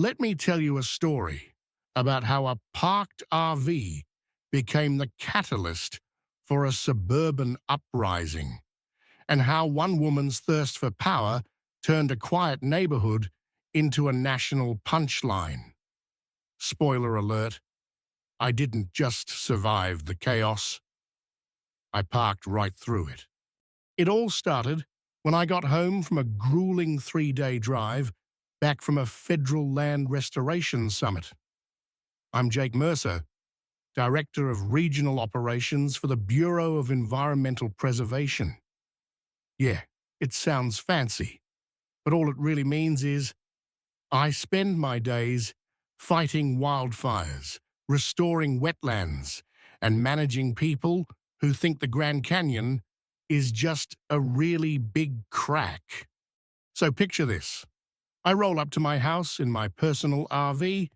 Let me tell you a story about how a parked RV became the catalyst for a suburban uprising, and how one woman's thirst for power turned a quiet neighborhood into a national punchline. Spoiler alert, I didn't just survive the chaos, I parked right through it. It all started when I got home from a grueling 3-day drive back from a federal land restoration summit. I'm Jake Mercer, Director of Regional Operations for the Bureau of Environmental Preservation. Yeah, it sounds fancy, but all it really means is I spend my days fighting wildfires, restoring wetlands, and managing people who think the Grand Canyon is just a really big crack. So picture this. I roll up to my house in my personal RV,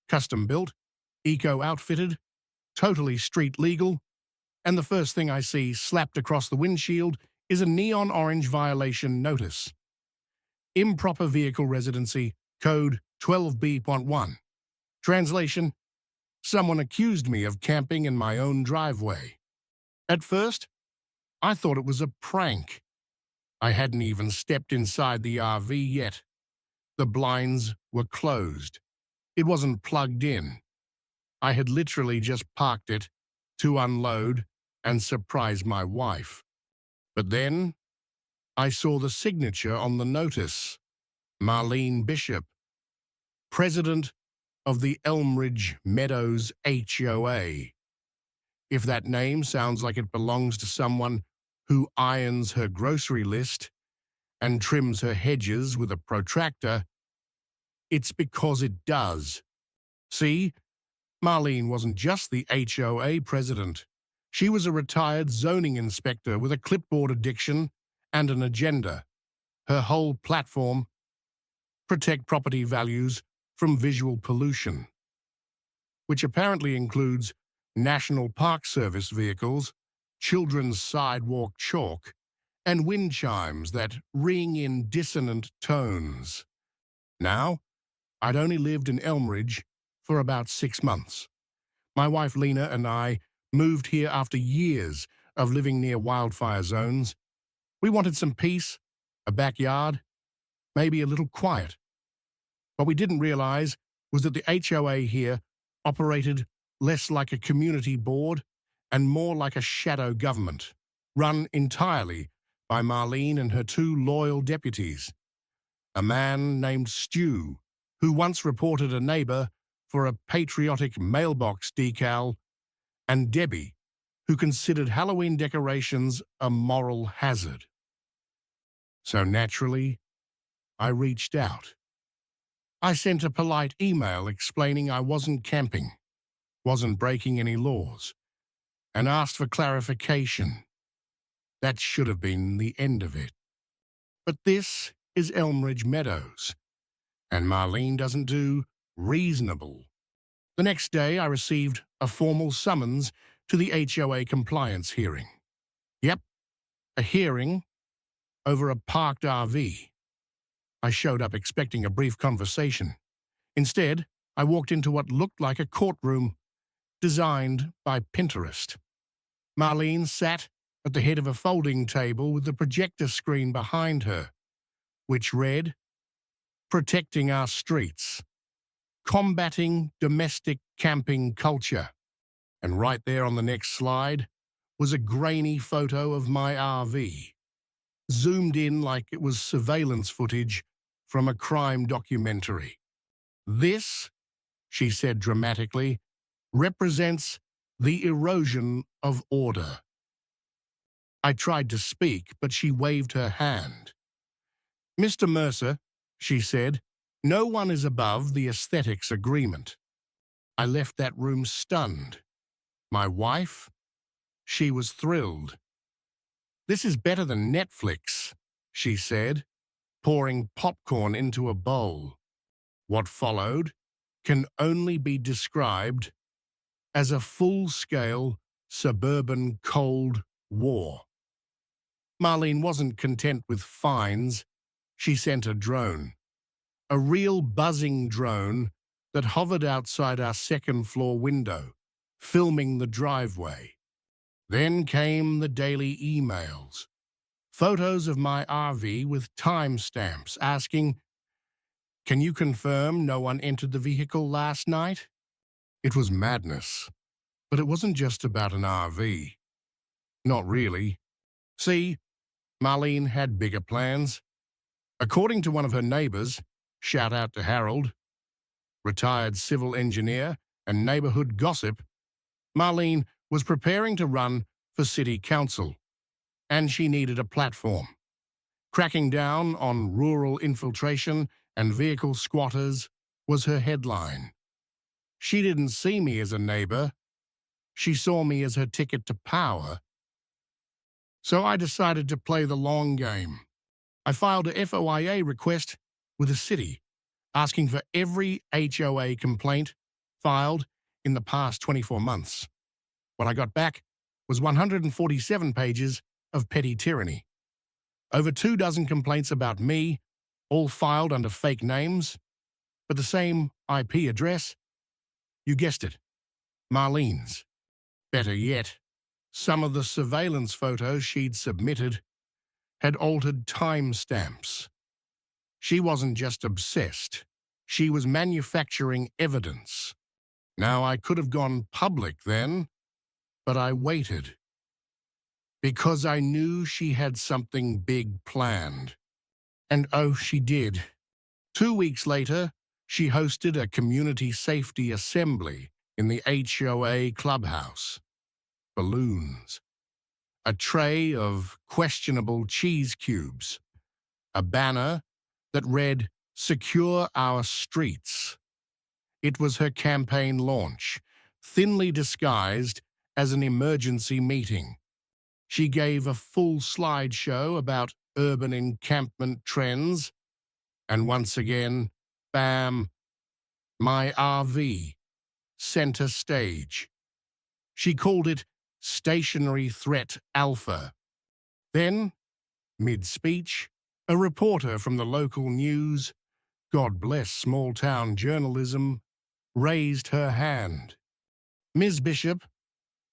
custom-built, eco-outfitted, totally street-legal, and the first thing I see slapped across the windshield is a neon orange violation notice. Improper vehicle residency, code 12B.1. Translation: someone accused me of camping in my own driveway. At first, I thought it was a prank. I hadn't even stepped inside the RV yet. The blinds were closed. It wasn't plugged in. I had literally just parked it to unload and surprise my wife. But then I saw the signature on the notice. Marlene Bishop, President of the Elmridge Meadows HOA. If that name sounds like it belongs to someone who irons her grocery list and trims her hedges with a protractor, it's because it does. See, Marlene wasn't just the HOA president. She was a retired zoning inspector with a clipboard addiction and an agenda. Her whole platform: protect property values from visual pollution, which apparently includes National Park Service vehicles, children's sidewalk chalk, and wind chimes that ring in dissonant tones. Now, I'd only lived in Elmridge for about 6 months. My wife Lena and I moved here after years of living near wildfire zones. We wanted some peace, a backyard, maybe a little quiet. What we didn't realize was that the HOA here operated less like a community board and more like a shadow government, run entirely by Marlene and her 2 loyal deputies. A man named Stu, who once reported a neighbor for a patriotic mailbox decal, and Debbie, who considered Halloween decorations a moral hazard. So naturally, I reached out. I sent a polite email explaining I wasn't camping, wasn't breaking any laws, and asked for clarification. That should have been the end of it. But this is Elmridge Meadows, and Marlene doesn't do reasonable. The next day, I received a formal summons to the HOA compliance hearing. Yep, a hearing over a parked RV. I showed up expecting a brief conversation. Instead, I walked into what looked like a courtroom designed by Pinterest. Marlene sat at the head of a folding table with the projector screen behind her, which read, "Protecting our streets, combating domestic camping culture." And right there on the next slide was a grainy photo of my RV, zoomed in like it was surveillance footage from a crime documentary. "This," she said dramatically, "represents the erosion of order." I tried to speak, but she waved her hand. "Mr. Mercer," she said, "no one is above the aesthetics agreement." I left that room stunned. My wife? She was thrilled. "This is better than Netflix," she said, pouring popcorn into a bowl. What followed can only be described as a full-scale suburban Cold War. Marlene wasn't content with fines. She sent a drone. a real buzzing drone that hovered outside our second-floor window, filming the driveway. Then came the daily emails, photos of my RV with timestamps asking, "Can you confirm no one entered the vehicle last night?" It was madness, but it wasn't just about an RV. Not really. See, Marlene had bigger plans. According to one of her neighbors, shout out to Harold, retired civil engineer and neighborhood gossip, Marlene was preparing to run for city council, and she needed a platform. Cracking down on rural infiltration and vehicle squatters was her headline. She didn't see me as a neighbor. She saw me as her ticket to power. So I decided to play the long game. I filed a FOIA request with the city, asking for every HOA complaint filed in the past 24 months. What I got back was 147 pages of petty tyranny. Over 24 complaints about me, all filed under fake names, but the same IP address. You guessed it, Marlene's. Better yet, some of the surveillance photos she'd submitted had altered timestamps. She wasn't just obsessed, she was manufacturing evidence. Now, I could have gone public then, but I waited. Because I knew she had something big planned. And oh, she did. 2 weeks later, she hosted a community safety assembly in the HOA clubhouse. Balloons. A tray of questionable cheese cubes. A banner that read, "Secure our streets." It was her campaign launch, thinly disguised as an emergency meeting. She gave a full slideshow about urban encampment trends, and once again, bam, my RV, center stage. She called it Stationary Threat Alpha. Then, mid-speech, a reporter from the local news, God bless small-town journalism, raised her hand. "Ms. Bishop,"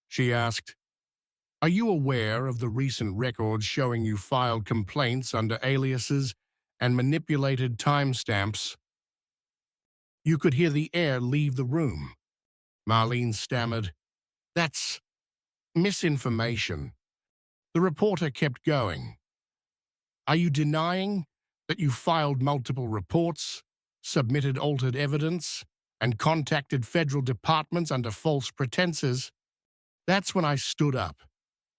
she asked, "are you aware of the recent records showing you filed complaints under aliases and manipulated timestamps?" You could hear the air leave the room. Marlene stammered, "That's misinformation." The reporter kept going. "Are you denying that you filed multiple reports, submitted altered evidence, and contacted federal departments under false pretenses?" That's when I stood up,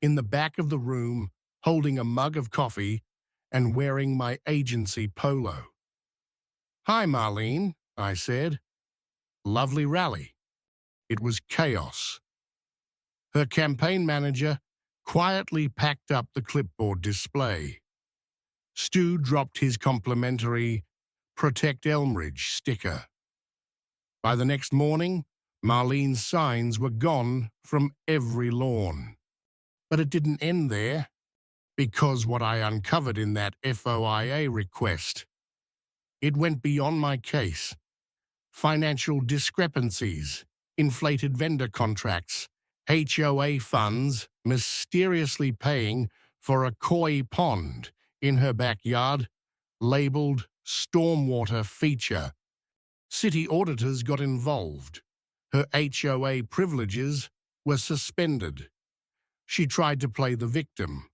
in the back of the room, holding a mug of coffee and wearing my agency polo. "Hi, Marlene," I said. "Lovely rally." It was chaos. Her campaign manager quietly packed up the clipboard display. Stu dropped his complimentary "Protect Elmridge" sticker. By the next morning, Marlene's signs were gone from every lawn. But it didn't end there, because what I uncovered in that FOIA request, it went beyond my case. Financial discrepancies, inflated vendor contracts, HOA funds mysteriously paying for a koi pond in her backyard, labeled stormwater feature. City auditors got involved. Her HOA privileges were suspended. She tried to play the victim,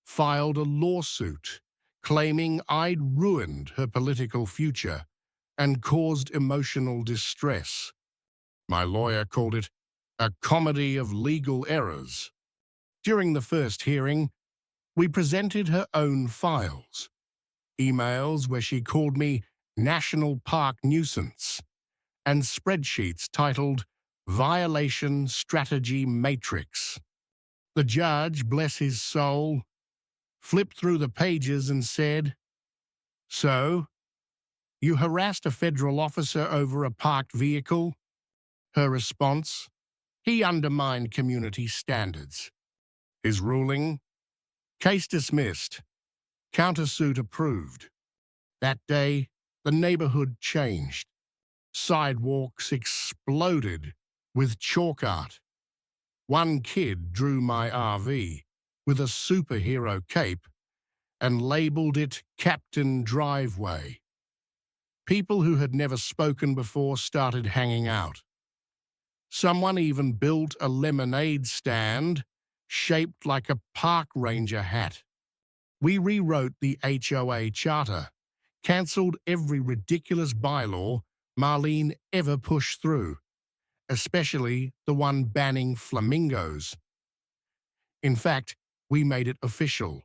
filed a lawsuit claiming I'd ruined her political future and caused emotional distress. My lawyer called it a comedy of legal errors. During the first hearing, we presented her own files, emails where she called me National Park Nuisance, and spreadsheets titled Violation Strategy Matrix. The judge, bless his soul, flipped through the pages and said, "So, you harassed a federal officer over a parked vehicle?" Her response, "He undermined community standards." His ruling, "Case dismissed. Countersuit approved." That day, the neighborhood changed. Sidewalks exploded with chalk art. One kid drew my RV with a superhero cape and labeled it Captain Driveway. People who had never spoken before started hanging out. Someone even built a lemonade stand shaped like a park ranger hat. We rewrote the HOA charter, cancelled every ridiculous bylaw Marlene ever pushed through, especially the one banning flamingos. In fact, we made it official.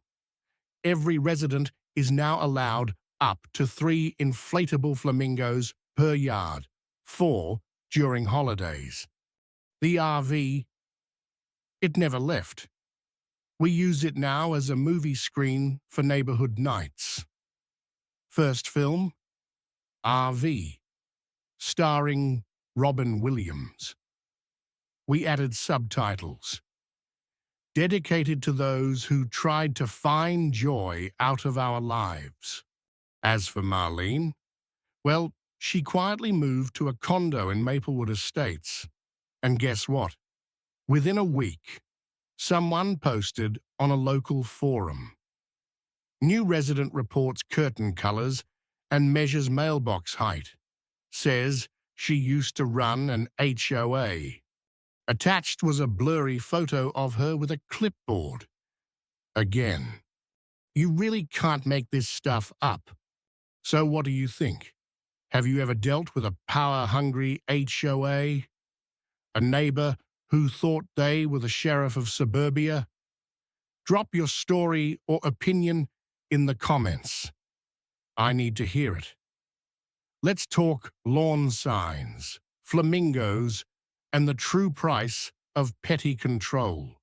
Every resident is now allowed up to 3 inflatable flamingos per yard, 4 during holidays. The RV, it never left. We use it now as a movie screen for neighborhood nights. First film, RV, starring Robin Williams. We added subtitles, dedicated to those who tried to find joy out of our lives. As for Marlene, well, she quietly moved to a condo in Maplewood Estates. And guess what? Within a week, someone posted on a local forum. New resident reports curtain colors and measures mailbox height. Says she used to run an HOA. Attached was a blurry photo of her with a clipboard. Again, you really can't make this stuff up. So what do you think? Have you ever dealt with a power-hungry HOA? A neighbor who thought they were the sheriff of suburbia? Drop your story or opinion in the comments. I need to hear it. Let's talk lawn signs, flamingos, and the true price of petty control.